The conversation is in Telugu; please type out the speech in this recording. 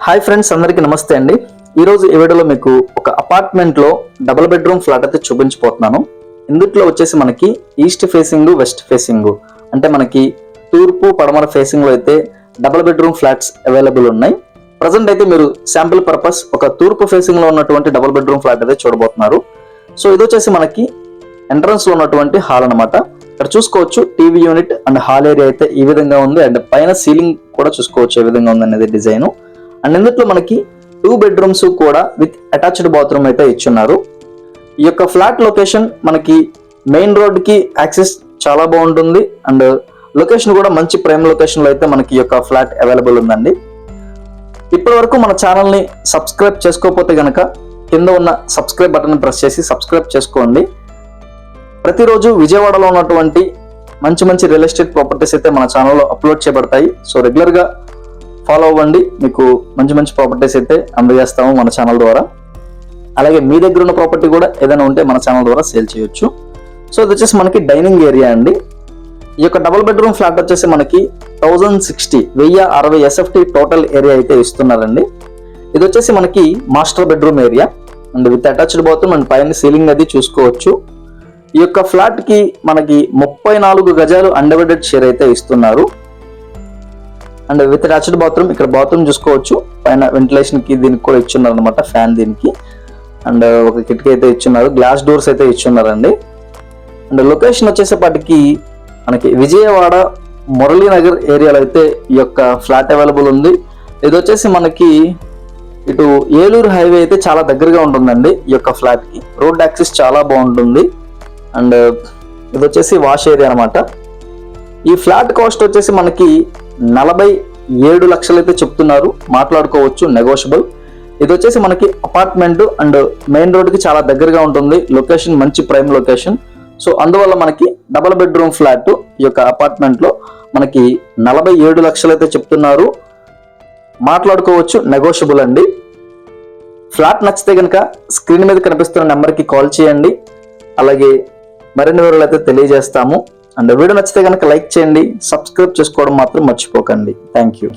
హాయ్ ఫ్రెండ్స్, అందరికీ నమస్తే అండి. ఈరోజు ఈ వీడియోలో మీకు ఒక అపార్ట్మెంట్లో డబుల్ బెడ్రూమ్ ఫ్లాట్ అయితే చూపించబోతున్నాను. ఇందులో వచ్చేసి మనకి ఈస్ట్ ఫేసింగ్, వెస్ట్ ఫేసింగ్ అంటే మనకి తూర్పు పడమర ఫేసింగ్లో అయితే డబుల్ బెడ్రూమ్ ఫ్లాట్స్ అవైలబుల్ ఉన్నాయి. ప్రజెంట్ అయితే మీరు శాంపిల్ పర్పస్ ఒక తూర్పు ఫేసింగ్లో ఉన్నటువంటి డబుల్ బెడ్రూమ్ ఫ్లాట్ అయితే చూడబోతున్నారు. సో ఇది వచ్చేసి మనకి ఎంట్రన్స్లో ఉన్నటువంటి హాల్ అనమాట. ఇక్కడ చూసుకోవచ్చు TV unit and hall area అయితే ఈ విధంగా ఉంది. అండ్ పైన సీలింగ్ కూడా చూసుకోవచ్చు ఏ విధంగా ఉంది అనేది డిజైన్. అండ్ ఇందులో మనకి 2 బెడ్రూమ్స్ కూడా విత్ అటాచ్డ్ బాత్రూమ్ అయితే ఇచ్చున్నారు. ఈ యొక్క ఫ్లాట్ లొకేషన్ మనకి మెయిన్ రోడ్ కి యాక్సెస్ చాలా బాగుంటుంది. అండ్ లొకేషన్ కూడా మంచి ప్రైమ్ లొకేషన్ లో అయితే మనకి ఈ యొక్క ఫ్లాట్ అవైలబుల్ ఉందండి. ఇప్పటి వరకు మన ఛానల్ ని సబ్స్క్రైబ్ చేసుకోకపోతే గనక కింద ఉన్న సబ్స్క్రైబ్ బటన్ ప్రెస్ చేసి సబ్స్క్రైబ్ చేసుకోండి. ప్రతిరోజు విజయవాడలో ఉన్నటువంటి మంచి మంచి రియల్ ఎస్టేట్ ప్రాపర్టీస్ అయితే మన ఛానల్లో అప్లోడ్ చేయబడతాయి. సో రెగ్యులర్ గా ఫాలో అవ్వండి, మీకు మంచి మంచి ప్రాపర్టీస్ అయితే అందజేస్తాము మన ఛానల్ ద్వారా. అలాగే మీ దగ్గర ఉన్న ప్రాపర్టీ కూడా ఏదైనా ఉంటే మన ఛానల్ ద్వారా సేల్ చేయొచ్చు. సో ఇది వచ్చేసి మనకి డైనింగ్ ఏరియా అండి. ఈ యొక్క డబుల్ బెడ్రూమ్ ఫ్లాట్ వచ్చేసి మనకి 1060 SFT టోటల్ ఏరియా అయితే ఇస్తున్నారండి. ఇది వచ్చేసి మనకి master bedroom area and with attached bathroom and పైన సీలింగ్ అది చూసుకోవచ్చు. ఈ యొక్క ఫ్లాట్ కి మనకి 34 గజాలు అన్డివైడెడ్ షేర్ అయితే ఇస్తున్నారు. అండ్ విత్ అటాచ్డ్ బాత్రూమ్, ఇక్కడ బాత్రూమ్ చూసుకోవచ్చు. పైన వెంటిలేషన్ కి దీనికి కూడా ఇచ్చున్నారు అనమాట, ఫ్యాన్ దీనికి. అండ్ ఒక కిటికీ అయితే ఇచ్చున్నారు, గ్లాస్ డోర్స్ అయితే ఇచ్చున్నారండి. అండ్ లొకేషన్ వచ్చేసేపటికి మనకి విజయవాడ మురళీనగర్ ఏరియాలో అయితే ఈ యొక్క ఫ్లాట్ అవైలబుల్ ఉంది. ఇది వచ్చేసి మనకి ఇటు ఏలూరు హైవే అయితే చాలా దగ్గరగా ఉంటుందండి. ఈ యొక్క ఫ్లాట్ కి రోడ్ యాక్సెస్ చాలా బాగుంటుంది. అండ్ ఇది వచ్చేసి వాష్ ఏరియా అనమాట. ఈ ఫ్లాట్ కాస్ట్ వచ్చేసి మనకి 47 లక్షలు అయితే చెప్తున్నారు, మాట్లాడుకోవచ్చు, నెగోషియబుల్. ఇది వచ్చేసి మనకి అపార్ట్మెంట్ అండ్ మెయిన్ రోడ్ కి చాలా దగ్గరగా ఉంటుంది. లొకేషన్ మంచి ప్రైమ్ లొకేషన్. సో అందువల్ల మనకి డబుల్ బెడ్రూమ్ ఫ్లాట్ ఈ యొక్క అపార్ట్మెంట్ లో మనకి 47 లక్షలు అయితే చెప్తున్నారు, మాట్లాడుకోవచ్చు, నెగోషియబుల్ అండి. ఫ్లాట్ నచ్చితే కనుక స్క్రీన్ మీద కనిపిస్తున్న నెంబర్కి కాల్ చేయండి. అలాగే మరిన్ని వివరాలు అయితే తెలియజేస్తాము. అండ్ వీడియో నచ్చితే కనుక లైక్ చేయండి, సబ్స్క్రైబ్ చేసుకోవడం మాత్రం మర్చిపోకండి. Thank you.